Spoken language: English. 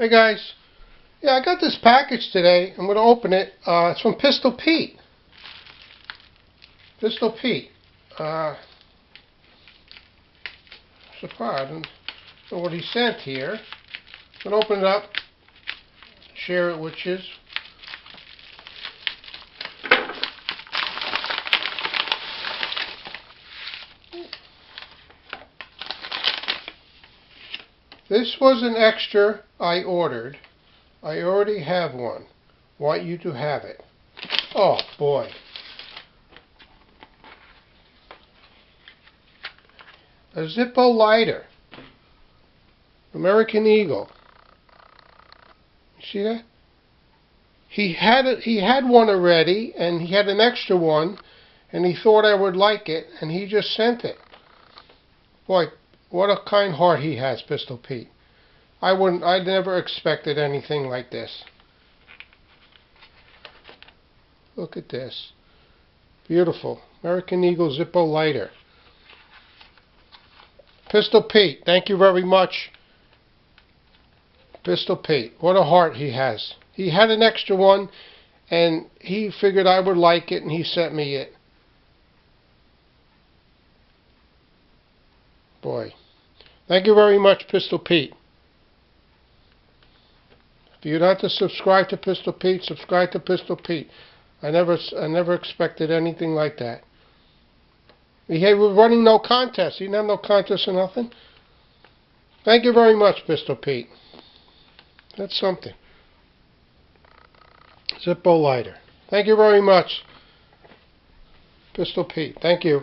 Hey guys, yeah, I got this package today. I'm going to open it. It's from Pistol Pete. Pistol Pete. Surprised. I don't know what he sent here. I'm going to open it up, share it with you. This was an extra I ordered. I already have one. Want you to have it. Oh boy. A Zippo Lighter. American Eagle. You see that? He had one already, and he had an extra one, and he thought I would like it, and he just sent it. Boy, what a kind heart he has, Pistol Pete. I never expected anything like this. Look at this. Beautiful. American Eagle Zippo Lighter. Pistol Pete, thank you very much. Pistol Pete, what a heart he has. He had an extra one, and he figured I would like it, and he sent me it. Boy. Thank you very much, Pistol Pete. If you'd like to subscribe to Pistol Pete, subscribe to Pistol Pete. I never expected anything like that. He was running no contest. He didn't have no contest or nothing. Thank you very much, Pistol Pete. That's something. Zippo Lighter. Thank you very much, Pistol Pete. Thank you.